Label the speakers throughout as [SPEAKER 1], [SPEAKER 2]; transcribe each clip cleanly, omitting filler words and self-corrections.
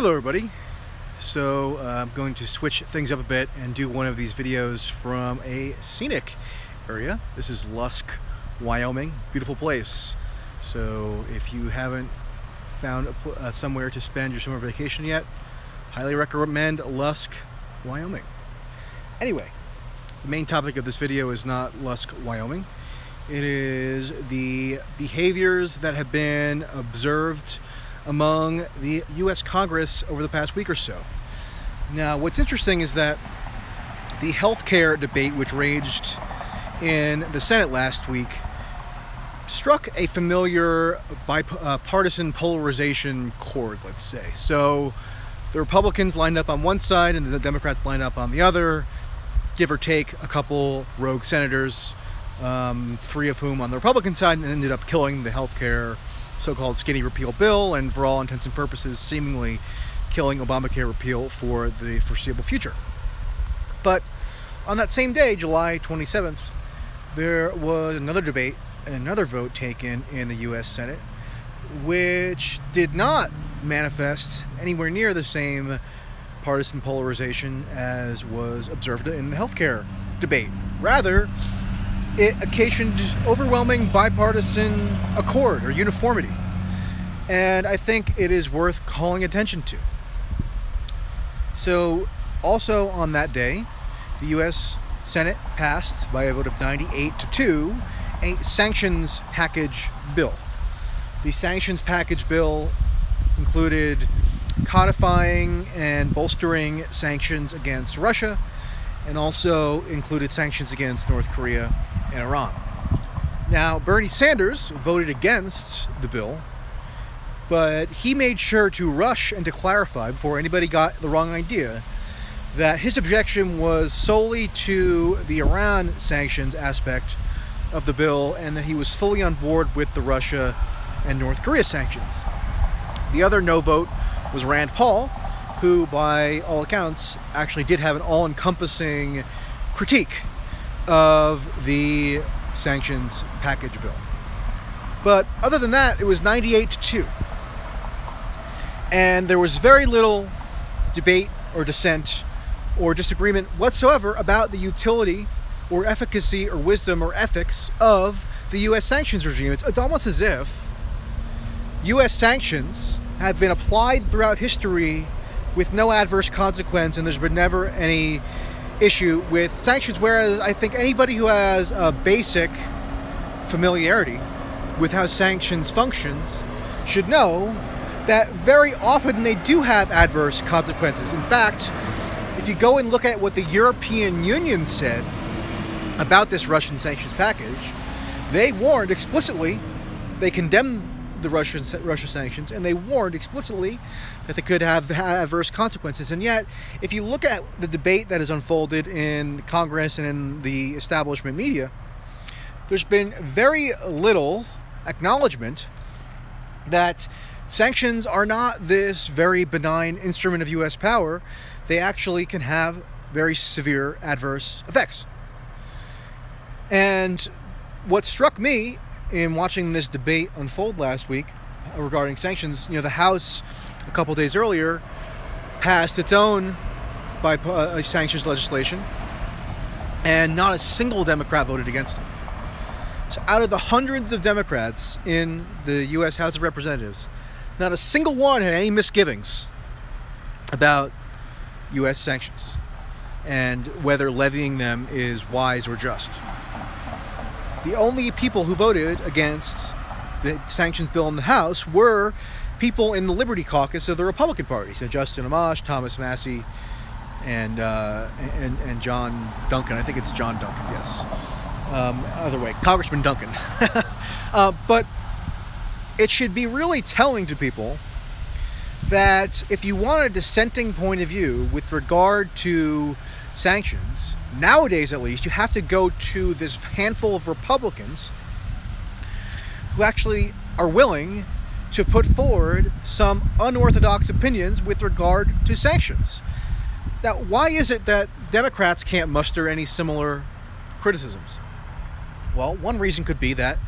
[SPEAKER 1] Hello everybody. So I'm going to switch things up a bit and do one of these videos from a scenic area. This is Lusk, Wyoming. Beautiful place. So if you haven't found somewhere to spend your summer vacation yet, highly recommend Lusk, Wyoming. Anyway, the main topic of this video is not Lusk, Wyoming. It is the behaviors that have been observed among the U.S. Congress over the past week or so. Now, what's interesting is that the healthcare debate, which raged in the Senate last week, struck a familiar bipartisan polarization chord, let's say. So the Republicans lined up on one side and the Democrats lined up on the other, give or take a couple rogue senators, three of whom on the Republican side, and ended up killing the healthcare so-called skinny repeal bill, and for all intents and purposes seemingly killing Obamacare repeal for the foreseeable future. But on that same day, July 27th, there was another debate and another vote taken in the U.S. Senate, which did not manifest anywhere near the same partisan polarization as was observed in the healthcare debate. Rather, it occasioned overwhelming bipartisan accord or uniformity, and I think it is worth calling attention to. So, also on that day, the U.S. Senate passed by a vote of 98-2 a sanctions package bill. The sanctions package bill included codifying and bolstering sanctions against Russia, and also included sanctions against North Korea and Iran. Now, Bernie Sanders voted against the bill, but he made sure to rush and to clarify before anybody got the wrong idea that his objection was solely to the Iran sanctions aspect of the bill, and that he was fully on board with the Russia and North Korea sanctions. The other no vote was Rand Paul, who by all accounts actually did have an all-encompassing critique of the sanctions package bill. But other than that, it was 98-2. And there was very little debate or dissent or disagreement whatsoever about the utility or efficacy or wisdom or ethics of the U.S. sanctions regime. It's almost as if U.S. sanctions have been applied throughout history with no adverse consequence, and there's been never any issue with sanctions, whereas I think anybody who has a basic familiarity with how sanctions functions should know that very often they do have adverse consequences. In fact, if you go and look at what the European Union said about this Russian sanctions package, they warned explicitly, they condemned the Russia sanctions, and they warned explicitly that they could have adverse consequences. And yet, if you look at the debate that has unfolded in Congress and in the establishment media, there's been very little acknowledgement that sanctions are not this very benign instrument of U.S. power. They actually can have very severe adverse effects. And what struck me in watching this debate unfold last week regarding sanctions, the House a couple days earlier passed its own sanctions legislation, and not a single Democrat voted against it. So out of the hundreds of Democrats in the U.S. House of Representatives, not a single one had any misgivings about U.S. sanctions and whether levying them is wise or just. The only people who voted against the sanctions bill in the House were people in the Liberty Caucus of the Republican Party. So Justin Amash, Thomas Massey, and John Duncan. I think it's John Duncan, yes. Either way, Congressman Duncan. But it should be really telling to people that if you want a dissenting point of view with regard to sanctions, nowadays at least, you have to go to this handful of Republicans who actually are willing to put forward some unorthodox opinions with regard to sanctions. Now, why is it that Democrats can't muster any similar criticisms? Well, one reason could be that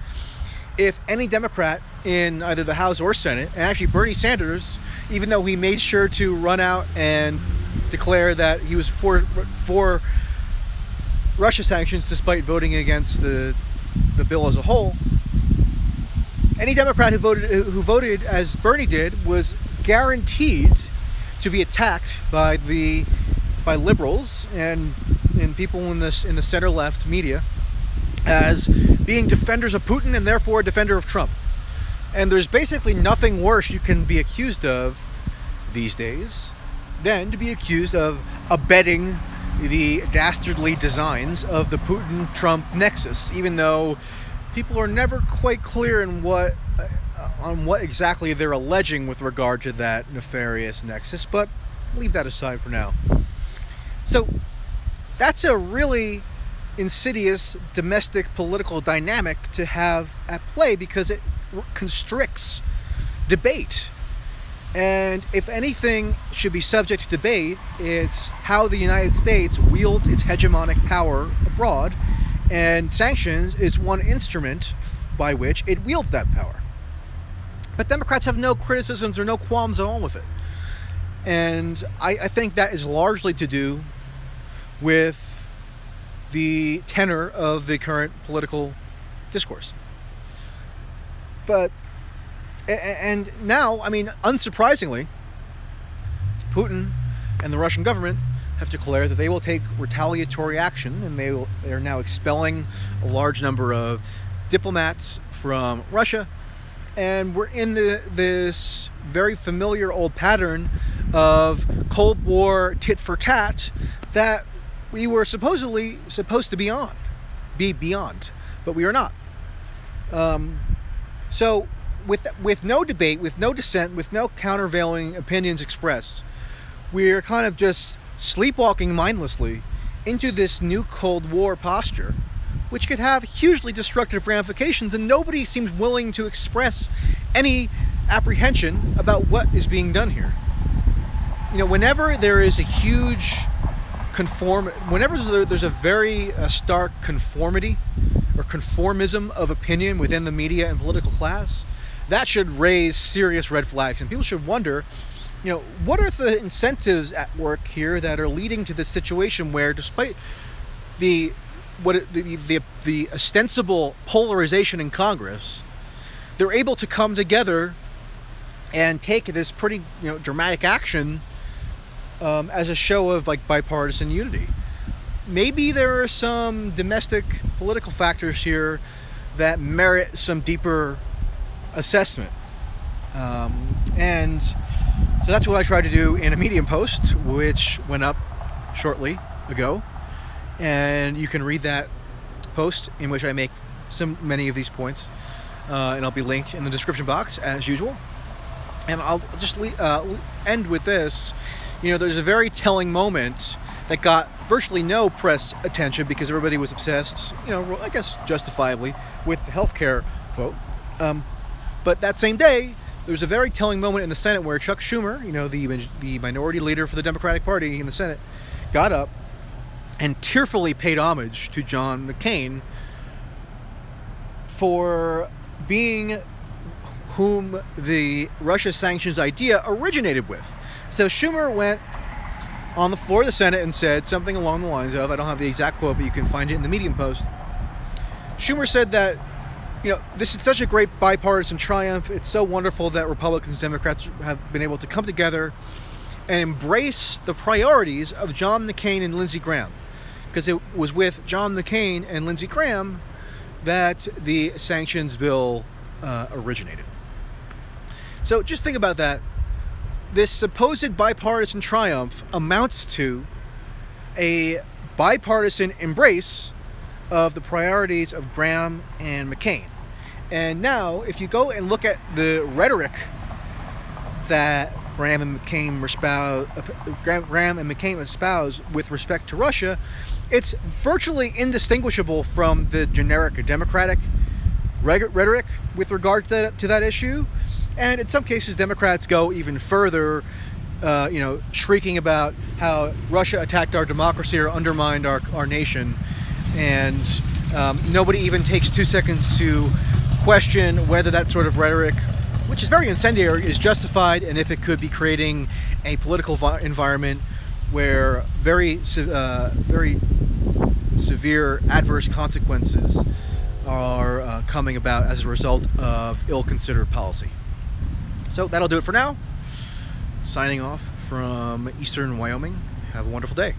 [SPEAKER 1] if any Democrat in either the House or Senate, and actually Bernie Sanders, even though he made sure to run out and declare that he was for Russia sanctions despite voting against the bill as a whole, any Democrat who voted as Bernie did was guaranteed to be attacked by liberals and people in the center left media as being defenders of Putin and therefore a defender of Trump. And there's basically nothing worse you can be accused of these days than to be accused of abetting the dastardly designs of the Putin-Trump nexus, even though people are never quite clear on what exactly they're alleging with regard to that nefarious nexus, but leave that aside for now. So that's a really insidious domestic political dynamic to have at play because it constricts debate. And if anything should be subject to debate, it's how the United States wields its hegemonic power abroad, and sanctions is one instrument by which it wields that power. But Democrats have no criticisms or no qualms at all with it. And I think that is largely to do with the tenor of the current political discourse. And now, I mean, unsurprisingly, Putin and the Russian government have declared that they will take retaliatory action, and they are now expelling a large number of diplomats from Russia. And we're in this very familiar old pattern of Cold War tit for tat that we were supposed to be beyond, but we are not. So with no debate, with no dissent, with no countervailing opinions expressed, we're kind of just sleepwalking mindlessly into this new Cold War posture, which could have hugely destructive ramifications, and nobody seems willing to express any apprehension about what is being done here. You know, whenever there is a huge whenever there's a very stark conformity or conformism of opinion within the media and political class, that should raise serious red flags, and people should wonder, you know, what are the incentives at work here that are leading to this situation where, despite the ostensible polarization in Congress, they're able to come together and take this pretty, dramatic action as a show of bipartisan unity. Maybe there are some domestic political factors here that merit some deeper assessment. And so that's what I tried to do in a Medium post, which went up shortly ago. And you can read that post in which I make many of these points. And I'll be linked in the description box as usual. And I'll just end with this. There's a very telling moment that got virtually no press attention because everybody was obsessed, I guess justifiably, with the healthcare vote. But that same day, there was a very telling moment in the Senate where Chuck Schumer, the minority leader for the Democratic Party in the Senate, got up and tearfully paid homage to John McCain for being whom the Russia sanctions idea originated with. So Schumer went on the floor of the Senate and said something along the lines of, I don't have the exact quote, but you can find it in the Medium post. Schumer said that, this is such a great bipartisan triumph. It's so wonderful that Republicans and Democrats have been able to come together and embrace the priorities of John McCain and Lindsey Graham. Because it was with John McCain and Lindsey Graham that the sanctions bill originated. So just think about that. This supposed bipartisan triumph amounts to a bipartisan embrace of the priorities of Graham and McCain. And now, if you go and look at the rhetoric that Graham and McCain espouse with respect to Russia, it's virtually indistinguishable from the generic Democratic rhetoric with regard to that issue. And in some cases, Democrats go even further, shrieking about how Russia attacked our democracy or undermined our nation. And nobody even takes 2 seconds to question whether that sort of rhetoric, which is very incendiary, is justified, and if it could be creating a political environment where very severe adverse consequences are coming about as a result of ill-considered policy. So that'll do it for now. Signing off from Eastern Wyoming. Have a wonderful day.